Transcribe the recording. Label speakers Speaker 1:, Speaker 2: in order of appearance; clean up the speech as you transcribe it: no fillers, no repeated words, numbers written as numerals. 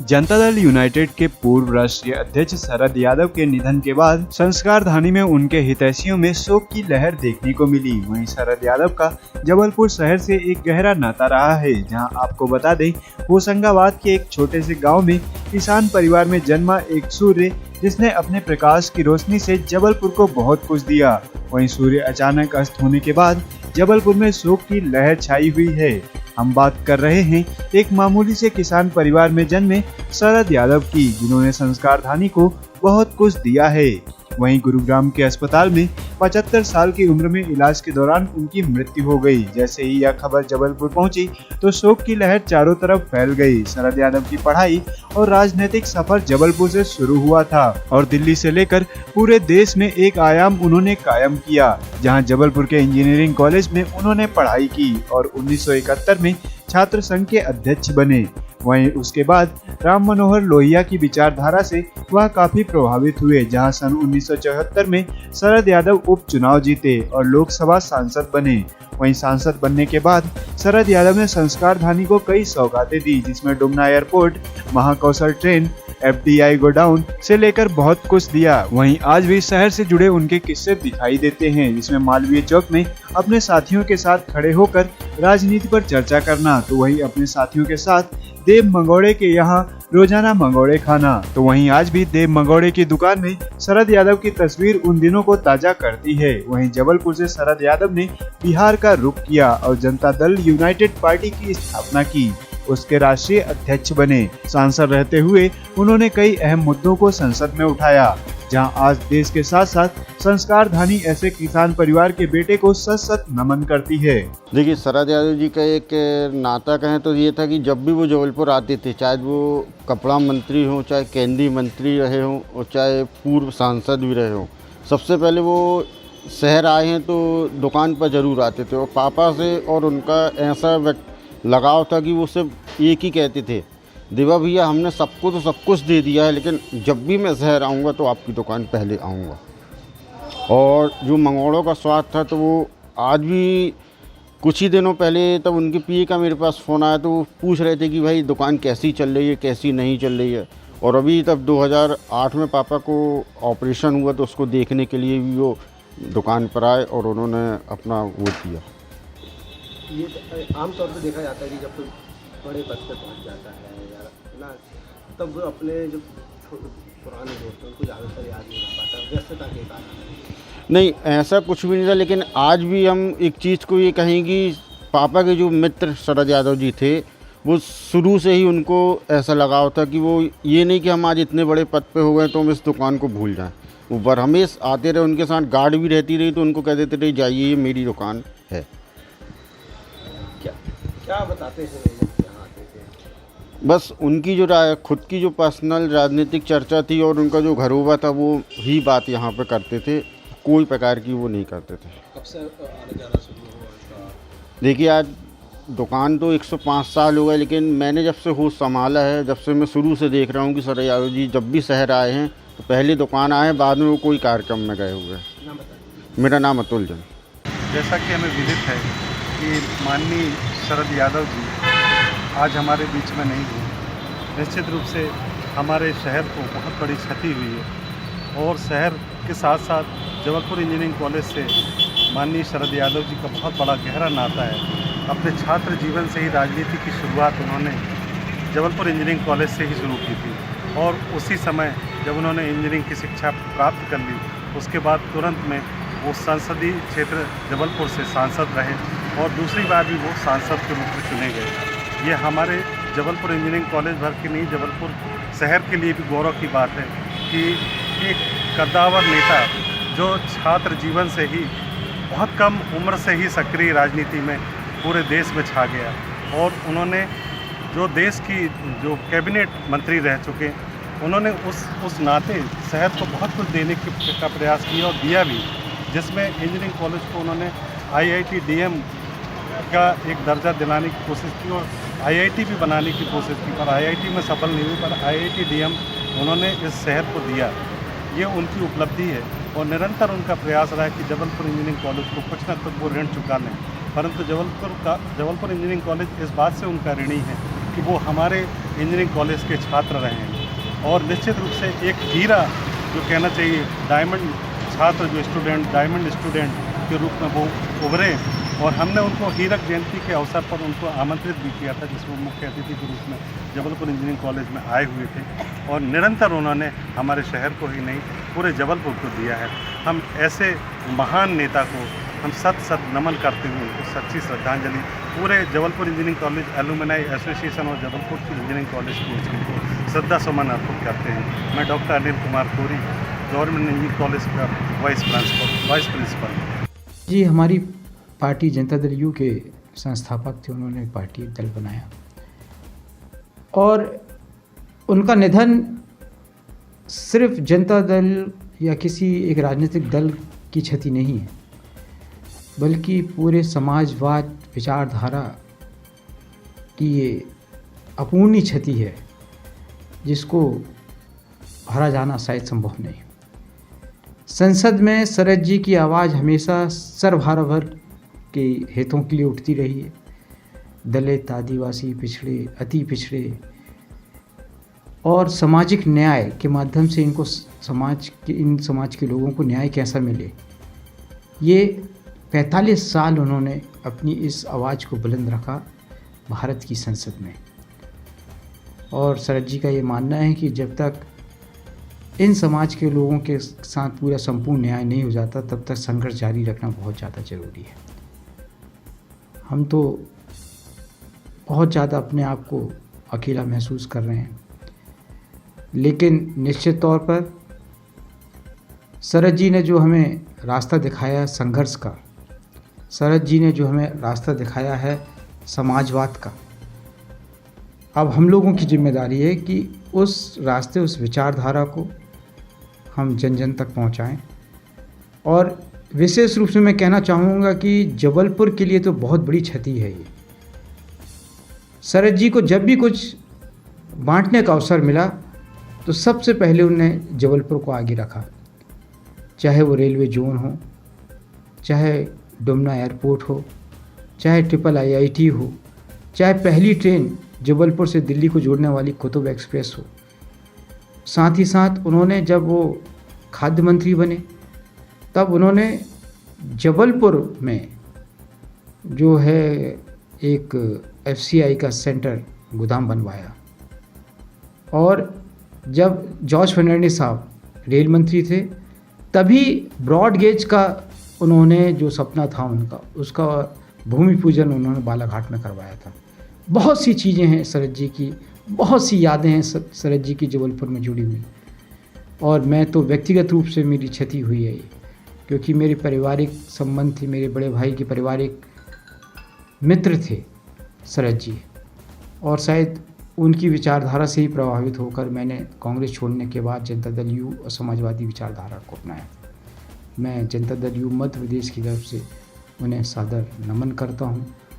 Speaker 1: Janata Dal United के पूर्व राष्ट्रीय अध्यक्ष शरद यादव के निधन के बाद संस्कार धानी में उनके हितैषियों में शोक की लहर देखने को मिली। वहीं शरद यादव का जबलपुर शहर से एक गहरा नाता रहा है, जहां आपको बता दें होशंगाबाद के एक छोटे से गांव में किसान परिवार में जन्मा एक सूर्य, जिसने अपने प्रकाश की रोशनी से जबलपुर को बहुत कुछ दिया। वहीं सूर्य अचानक अस्त होने के बाद जबलपुर में शोक की लहर छाई हुई है। हम बात कर रहे हैं एक मामूली से किसान परिवार में जन्मे शरद यादव की, जिन्होंने संस्कार धानी को बहुत कुछ दिया है। वहीं गुरुग्राम के अस्पताल में 75 साल की उम्र में इलाज के दौरान उनकी मृत्यु हो गई। जैसे ही यह खबर जबलपुर पहुंची तो शोक की लहर चारों तरफ फैल गई। शरद यादव की पढ़ाई और राजनीतिक सफर जबलपुर से शुरू हुआ था और दिल्ली से लेकर पूरे देश में एक आयाम उन्होंने कायम किया, जहां जबलपुर के इंजीनियरिंग कॉलेज में उन्होंने पढ़ाई की और 1971 में छात्र संघ के अध्यक्ष बने। वहीं उसके बाद राम मनोहर लोहिया की विचारधारा से वह काफी प्रभावित हुए, जहां सन 1974 में शरद यादव उपचुनाव जीते और लोकसभा सांसद बने। वहीं सांसद बनने के बाद शरद यादव ने संस्कार धानी को कई सौगातें दी, जिसमें Dumna airport, Mahakaushal train, FDI godown से लेकर बहुत कुछ दिया। वहीं आज भी शहर से जुड़े उनके किस्से दिखाई देते हैं, जिसमें मालवीय चौक में अपने साथियों के साथ खड़े होकर राजनीति पर चर्चा करना, तो वहीं अपने साथियों के साथ देव मंगोड़े के यहाँ रोजाना मंगोड़े खाना। तो वहीं आज भी देव मंगोड़े की दुकान में शरद यादव की तस्वीर उन दिनों को ताजा करती है। वहीं जबलपुर से शरद यादव ने बिहार का रुख किया और जनता दल यूनाइटेड पार्टी की स्थापना की, उसके राष्ट्रीय अध्यक्ष बने। सांसद रहते हुए उन्होंने कई अहम मुद्दों को संसद में उठाया, जहां आज देश के साथ साथ संस्कार धानी ऐसे किसान परिवार के बेटे को सत सत नमन करती है।
Speaker 2: देखिए, शरद यादव जी का एक नाता कहें तो ये था कि जब भी वो जबलपुर आते थे, चाहे वो कपड़ा मंत्री हो, चाहे केंद्रीय मंत्री रहे हों और चाहे पूर्व सांसद भी रहे हों, सबसे पहले वो शहर आए हैं तो दुकान पर ज़रूर आते थे। और पापा से और उनका ऐसा लगाव था कि वो सिर्फ एक ही कहते थे, देवा भैया हमने सबको तो सब कुछ दे दिया है, लेकिन जब भी मैं शहर आऊँगा तो आपकी दुकान पहले आऊँगा। और जो मंगोड़ों का स्वाद था तो वो आज भी, कुछ ही दिनों पहले तब उनके पीए का मेरे पास फ़ोन आया तो वो पूछ रहे थे कि भाई दुकान कैसी चल रही है, कैसी नहीं चल रही है। और अभी तब 2008 में पापा को ऑपरेशन हुआ तो उसको देखने के लिए भी वो दुकान पर आए और उन्होंने अपना वो किया।
Speaker 3: ये आमतौर पर देखा जाता है कि जब कोई बड़े पद पर पहुँच जाता है या ना, तब अपने जो पुराने दोस्त हैं उनको ज़्यादातर याद नहीं रख पाता, व्यस्तता के कारण।
Speaker 2: नहीं, ऐसा कुछ भी नहीं था, लेकिन आज भी हम एक चीज़ को ये कहें कि पापा के जो मित्र शरद यादव जी थे, वो शुरू से ही उनको ऐसा लगाव था कि वो ये नहीं कि हम आज इतने बड़े पद पे हो गए तो हम इस दुकान को भूल जाएं। वो बरहमेश आते रहे, उनके साथ गार्ड भी रहती रही तो उनको कह देते रहे जाइए ये मेरी दुकान है।
Speaker 3: क्या बताते हैं लोग यहाँ आते थे?
Speaker 2: बस उनकी जो खुद की जो पर्सनल राजनीतिक चर्चा थी और उनका जो घरोबा था वो ही बात यहाँ पे करते थे, कोई प्रकार की वो नहीं करते थे।
Speaker 3: कब से आने जाना शुरू हुआ?
Speaker 2: देखिए, आज दुकान तो 105 साल हो गए, लेकिन मैंने जब से होश संभाला है, जब से मैं शुरू से देख रहा हूँ कि शरद यादव जी जब भी शहर आए हैं तो पहले दुकान आए, बाद में वो कोई कार्यक्रम में गए हुए हैं। मेरा नाम अतुल जैन।
Speaker 4: जैसा कि हमें विदित है कि माननीय शरद यादव जी आज हमारे बीच में नहीं हुए, निश्चित रूप से हमारे शहर को बहुत बड़ी क्षति हुई है। और शहर के साथ साथ जबलपुर इंजीनियरिंग कॉलेज से माननीय शरद यादव जी का बहुत बड़ा गहरा नाता है। अपने छात्र जीवन से ही राजनीति की शुरुआत उन्होंने जबलपुर इंजीनियरिंग कॉलेज से ही शुरू की थी और उसी समय जब उन्होंने इंजीनियरिंग की शिक्षा प्राप्त कर ली, उसके बाद तुरंत में वो संसदीय क्षेत्र जबलपुर से सांसद रहे और दूसरी बार भी वो सांसद के रूप में चुने गए। ये हमारे जबलपुर इंजीनियरिंग कॉलेज भर की नहीं, जबलपुर शहर के लिए भी गौरव की बात है कि एक कद्दावर नेता जो छात्र जीवन से ही बहुत कम उम्र से ही सक्रिय राजनीति में पूरे देश में छा गया और उन्होंने जो देश की जो कैबिनेट मंत्री रह चुके, उन्होंने उस नाते शहर को बहुत कुछ देने का प्रयास किया और दिया भी, जिसमें इंजीनियरिंग कॉलेज को उन्होंने IIT DM का एक दर्जा दिलाने की कोशिश की और IIT भी बनाने की कोशिश की, पर IIT में सफल नहीं हुई, पर IIT DM उन्होंने इस शहर को दिया। ये उनकी उपलब्धि है और निरंतर उनका प्रयास रहा है कि जबलपुर इंजीनियरिंग कॉलेज को कुछ न कुछ वो ऋण चुका लें, परंतु जबलपुर इंजीनियरिंग कॉलेज इस बात से उनका ऋणी है कि वो हमारे इंजीनियरिंग कॉलेज के छात्र रहे हैं और निश्चित रूप से एक हीरा जो कहना चाहिए डायमंड छात्र जो स्टूडेंट डायमंड स्टूडेंट के रूप में वो उभरे और हमने उनको हीरक जयंती के अवसर पर उनको आमंत्रित भी किया था जिसमें मुख्य अतिथि के रूप में जबलपुर इंजीनियरिंग कॉलेज में आए हुए थे और निरंतर उन्होंने हमारे शहर को ही नहीं पूरे जबलपुर को दिया है। हम ऐसे महान नेता को हम सत नमन करते हुए उनको सच्ची श्रद्धांजलि पूरे Jabalpur engineering college alumni association और जबलपुर की इंजीनियरिंग कॉलेज को श्रद्धा सुमन अर्पित करते हैं। मैं डॉक्टर अनिल कुमार कोरी गवर्नमेंट इंजीनियरिंग कॉलेज का वाइस प्रिंसिपल।
Speaker 5: जी, हमारी पार्टी जनता दल यू के संस्थापक थे, उन्होंने पार्टी दल बनाया और उनका निधन सिर्फ जनता दल या किसी एक राजनीतिक दल की क्षति नहीं है, बल्कि पूरे समाजवाद विचारधारा की ये अपूर्णीय क्षति है जिसको भरा जाना शायद संभव नहीं। संसद में शरद जी की आवाज़ हमेशा सर्वहारा वर्ग के हितों के लिए उठती रही है। दलित, आदिवासी, पिछड़े, अति पिछड़े और सामाजिक न्याय के माध्यम से इनको समाज के लोगों को न्याय कैसा मिले, ये 45 साल उन्होंने अपनी इस आवाज़ को बुलंद रखा भारत की संसद में। और शरद जी का ये मानना है कि जब तक इन समाज के लोगों के साथ पूरा संपूर्ण न्याय नहीं हो जाता तब तक संघर्ष जारी रखना बहुत ज़्यादा ज़रूरी है। हम तो बहुत ज़्यादा अपने आप को अकेला महसूस कर रहे हैं, लेकिन निश्चित तौर पर शरद जी ने जो हमें रास्ता दिखाया संघर्ष का, शरद जी ने जो हमें रास्ता दिखाया है समाजवाद का, अब हम लोगों की जिम्मेदारी है कि उस रास्ते, उस विचारधारा को हम जन जन तक पहुंचाएं। और विशेष रूप से मैं कहना चाहूँगा कि जबलपुर के लिए तो बहुत बड़ी क्षति है ये। शरद जी को जब भी कुछ बांटने का अवसर मिला तो सबसे पहले उन्होंने जबलपुर को आगे रखा, चाहे वो रेलवे जोन हो, चाहे डुमना एयरपोर्ट हो, चाहे IIIT हो, चाहे पहली ट्रेन जबलपुर से दिल्ली को जोड़ने वाली कुतुब एक्सप्रेस हो। साथ ही साथ उन्होंने जब वो खाद्य मंत्री बने तब उन्होंने जबलपुर में जो है एक FCI का सेंटर गोदाम बनवाया। और जब जॉर्ज फर्नांडिस साहब रेल मंत्री थे तभी ब्रॉड गेज का उन्होंने जो सपना था उनका, उसका भूमि पूजन उन्होंने बालाघाट में करवाया था। बहुत सी चीज़ें हैं शरद जी की, बहुत सी यादें हैं शरद जी की जबलपुर में जुड़ी हुई। और मैं तो व्यक्तिगत रूप से मेरी क्षति हुई है ये, क्योंकि मेरे पारिवारिक संबंध थे, मेरे बड़े भाई के पारिवारिक मित्र थे शरद जी, और शायद उनकी विचारधारा से ही प्रभावित होकर मैंने कांग्रेस छोड़ने के बाद जनता दल यू और समाजवादी विचारधारा को अपनाया। मैं जनता दल यू मध्य प्रदेश की तरफ से उन्हें सादर नमन करता हूँ।